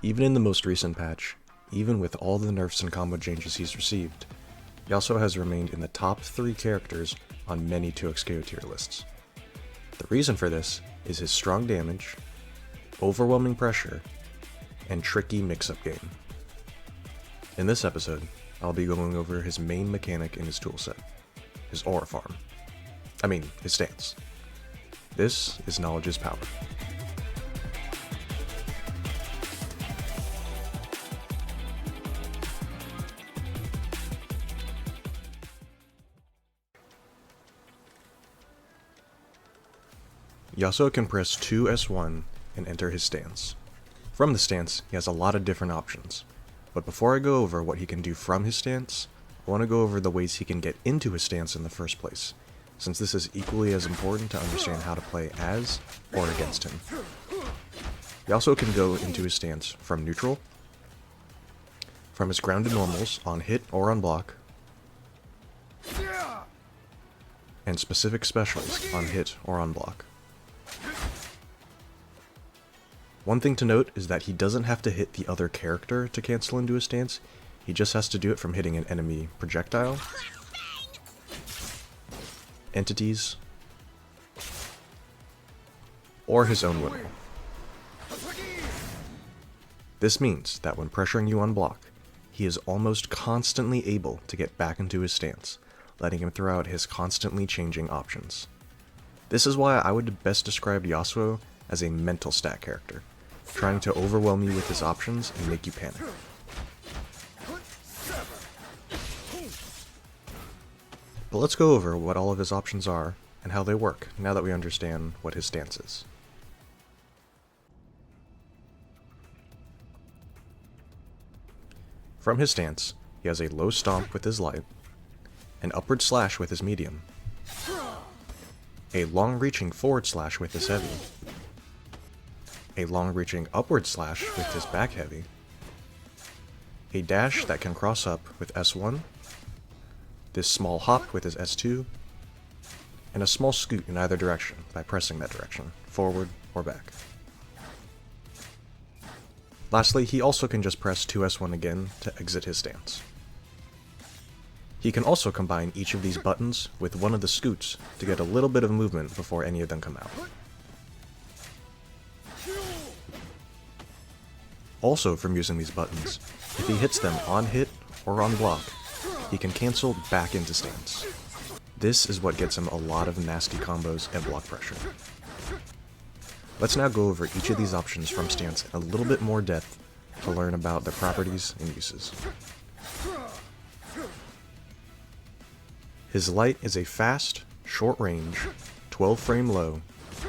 Even in the most recent patch, even with all the nerfs and combo changes he's received, Yasuo has remained in the top 3 characters on many 2xKO tier lists. The reason for this is his strong damage, overwhelming pressure, and tricky mix-up game. In this episode, I'll be going over his main mechanic in his toolset, his aura farm. His stance. This is Knowledge is Power. Yasuo can press 2 S1 and enter his stance. From the stance, he has a lot of different options, but before I go over what he can do from his stance, I want to go over the ways he can get into his stance in the first place, since this is equally as important to understand how to play as or against him. Yasuo can go into his stance from neutral, from his grounded normals on hit or on block, and specific specials on hit or on block. One thing to note is that he doesn't have to hit the other character to cancel into a stance, he just has to do it from hitting an enemy projectile, entities, or his own whip. This means that when pressuring you on block, he is almost constantly able to get back into his stance, letting him throw out his constantly changing options. This is why I would best describe Yasuo as a mental stat character, trying to overwhelm you with his options and make you panic. But let's go over what all of his options are and how they work now that we understand what his stance is. From his stance, he has a low stomp with his light, an upward slash with his medium, a long-reaching forward slash with his heavy, a long-reaching upward slash with his back heavy, a dash that can cross up with S1, this small hop with his S2, and a small scoot in either direction by pressing that direction, forward or back. Lastly, he also can just press 2S1 again to exit his stance. He can also combine each of these buttons with one of the scoots to get a little bit of movement before any of them come out. Also, from using these buttons, if he hits them on hit or on block, he can cancel back into stance. This is what gets him a lot of nasty combos and block pressure. Let's now go over each of these options from stance in a little bit more depth to learn about their properties and uses. His light is a fast, short range, 12 frame low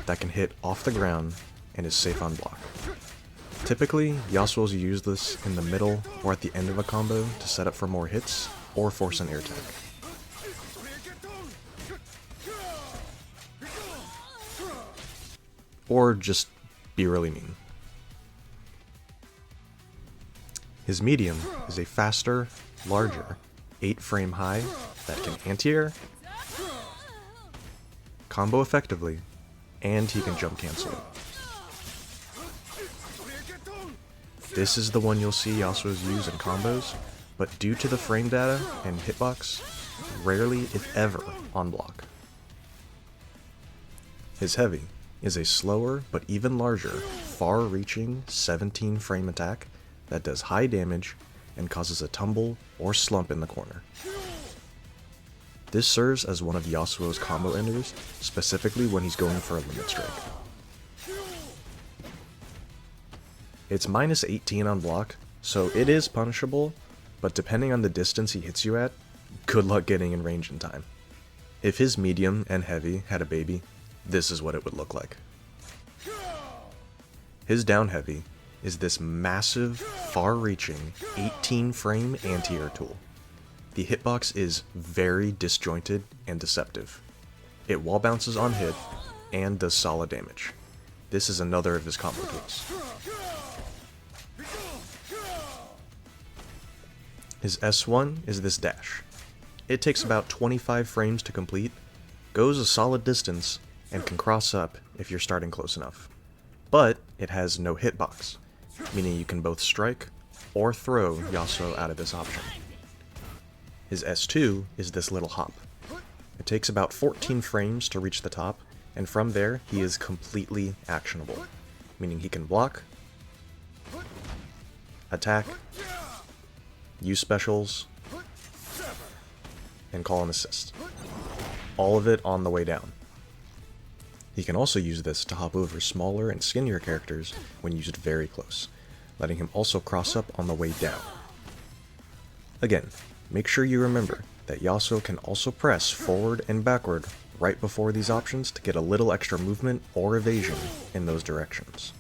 that can hit off the ground and is safe on block. Typically, Yasuo's use this in the middle or at the end of a combo to set up for more hits or force an air tag. Or just be really mean. His medium is a faster, larger, 8 frame high that can anti-air, combo effectively, and he can jump cancel it. This is the one you'll see Yasuo's use in combos, but due to the frame data and hitbox, rarely if ever on block. His heavy is a slower but even larger, far-reaching 17 frame attack that does high damage and causes a tumble or slump in the corner. This serves as one of Yasuo's combo enders, specifically when he's going for a limit strike. It's minus 18 on block, so it is punishable, but depending on the distance he hits you at, good luck getting in range in time. If his medium and heavy had a baby, this is what it would look like. His down heavy is this massive, far-reaching 18 frame anti-air tool. The hitbox is very disjointed and deceptive. It wall bounces on hit and does solid damage. This is another of his combo tools. His S1 is this dash. It takes about 25 frames to complete, goes a solid distance, and can cross up if you're starting close enough. But it has no hitbox, meaning you can both strike or throw Yasuo out of this option. His S2 is this little hop. It takes about 14 frames to reach the top, and from there he is completely actionable, meaning he can block, attack, use specials, and call an assist. All of it on the way down. He can also use this to hop over smaller and skinnier characters when used very close, letting him also cross up on the way down. Again, make sure you remember that Yasuo can also press forward and backward right before these options to get a little extra movement or evasion in those directions.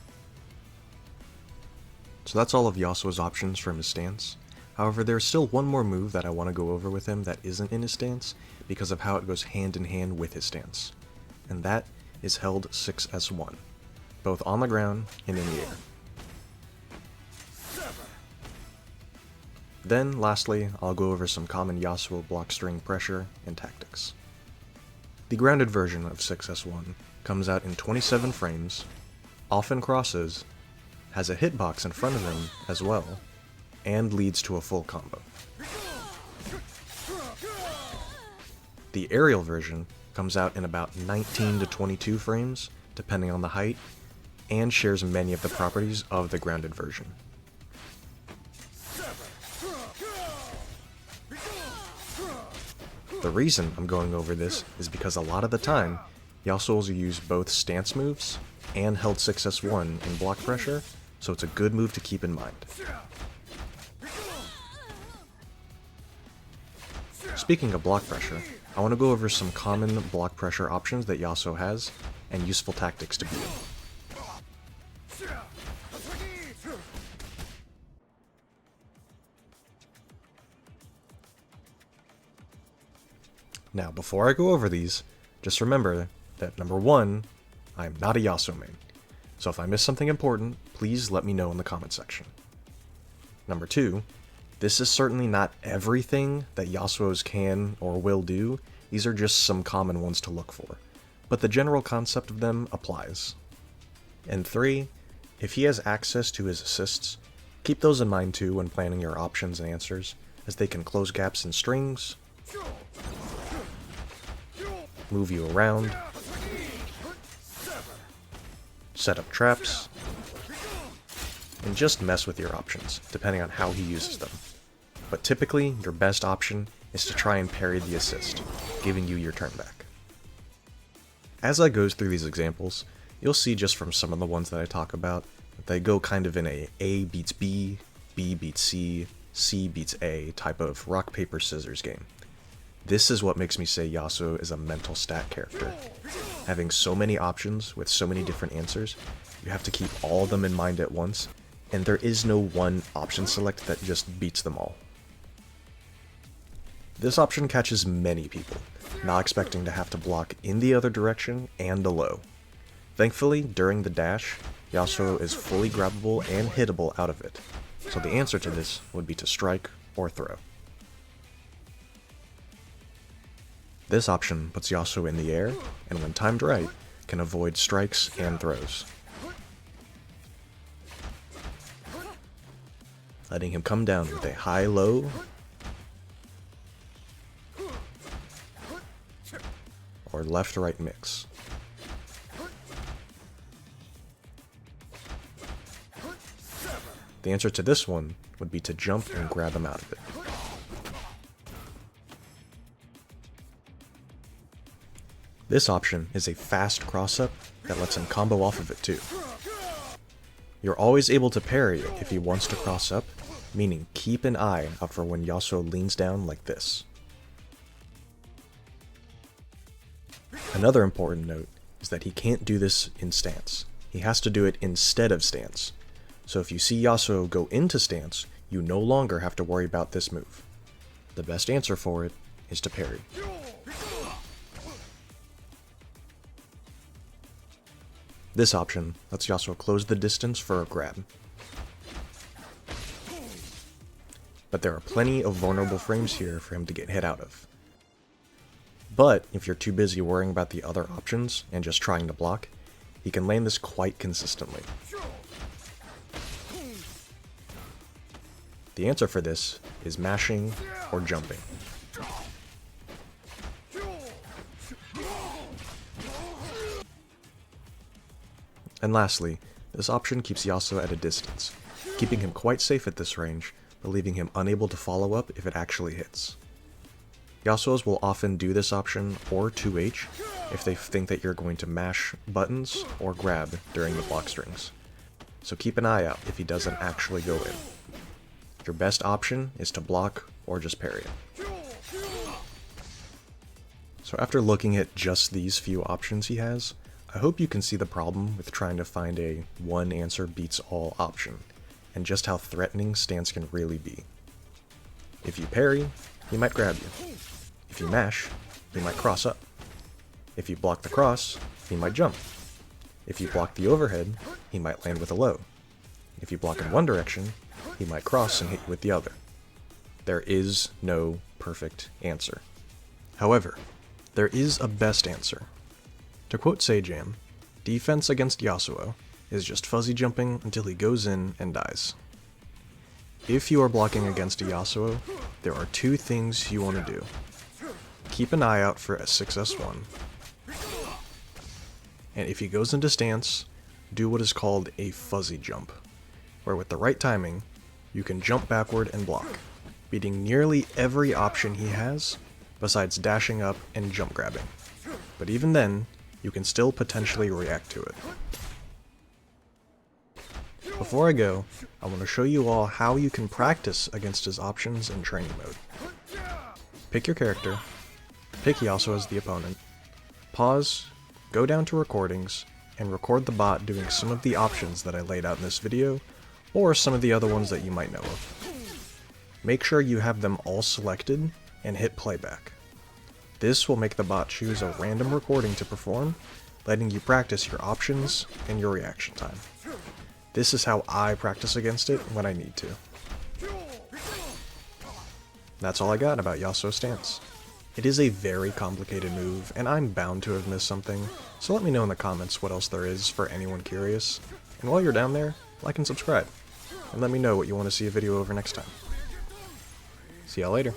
So that's all of Yasuo's options from his stance. However, there's still one more move that I want to go over with him that isn't in his stance because of how it goes hand in hand with his stance, and that is held 6S1, both on the ground and in the air. Then, lastly, I'll go over some common Yasuo block string pressure and tactics. The grounded version of 6S1 comes out in 27 frames, often crosses, has a hitbox in front of him as well, and leads to a full combo. The aerial version comes out in about 19 to 22 frames, depending on the height, and shares many of the properties of the grounded version. The reason I'm going over this is because a lot of the time, Yasuo will use both stance moves and held 6S1 in block pressure, so it's a good move to keep in mind. Speaking of block pressure, I want to go over some common block pressure options that Yasuo has, and useful tactics to be in. Now, before I go over these, just remember that number 1, I am not a Yasuo main, so if I miss something important, please let me know in the comment section. Number 2, this is certainly not everything that Yasuo's can or will do, these are just some common ones to look for, but the general concept of them applies. And 3, if he has access to his assists, keep those in mind too when planning your options and answers, as they can close gaps in strings, move you around, set up traps, and just mess with your options, depending on how he uses them. But typically, your best option is to try and parry the assist, giving you your turn back. As I go through these examples, you'll see just from some of the ones that I talk about, that they go kind of in A beats B beats C beats A type of rock, paper, scissors game. This is what makes me say Yasuo is a mental stat character. Having so many options with so many different answers, you have to keep all of them in mind at once, and there is no one option select that just beats them all. This option catches many people, not expecting to have to block in the other direction and the low. Thankfully, during the dash, Yasuo is fully grabbable and hittable out of it, so the answer to this would be to strike or throw. This option puts Yasuo in the air, and when timed right, can avoid strikes and throws, letting him come down with a high-low or left-right mix. The answer to this one would be to jump and grab him out of it. This option is a fast cross-up that lets him combo off of it too. You're always able to parry it if he wants to cross up, meaning keep an eye out for when Yasuo leans down like this. Another important note is that he can't do this in stance. He has to do it instead of stance. So if you see Yasuo go into stance, you no longer have to worry about this move. The best answer for it is to parry. This option lets Yasuo close the distance for a grab. But there are plenty of vulnerable frames here for him to get hit out of. But if you're too busy worrying about the other options and just trying to block, he can land this quite consistently. The answer for this is mashing or jumping. And lastly, this option keeps Yasuo at a distance, keeping him quite safe at this range, but leaving him unable to follow up if it actually hits. Yasuos will often do this option, or 2H, if they think that you're going to mash buttons or grab during the block strings. So keep an eye out if he doesn't actually go in. Your best option is to block or just parry it. So after looking at just these few options he has, I hope you can see the problem with trying to find a one answer beats all option, and just how threatening stance can really be. If you parry, he might grab you. If you mash, he might cross up. If you block the cross, he might jump. If you block the overhead, he might land with a low. If you block in one direction, he might cross and hit you with the other. There is no perfect answer. However, there is a best answer. To quote Sajam, defense against Yasuo is just fuzzy jumping until he goes in and dies. If you are blocking against a Yasuo, there are two things you want to do. Keep an eye out for a 6S1, and if he goes into stance, do what is called a fuzzy jump, where with the right timing, you can jump backward and block, beating nearly every option he has, besides dashing up and jump grabbing. But even then, you can still potentially react to it. Before I go, I want to show you all how you can practice against his options in training mode. Pick your character, pick Yasuo as the opponent, pause, go down to recordings, and record the bot doing some of the options that I laid out in this video, or some of the other ones that you might know of. Make sure you have them all selected, and hit playback. This will make the bot choose a random recording to perform, letting you practice your options and your reaction time. This is how I practice against it when I need to. That's all I got about Yasuo stance. It is a very complicated move, and I'm bound to have missed something, so let me know in the comments what else there is for anyone curious. And while you're down there, like and subscribe, and let me know what you want to see a video over next time. See y'all later.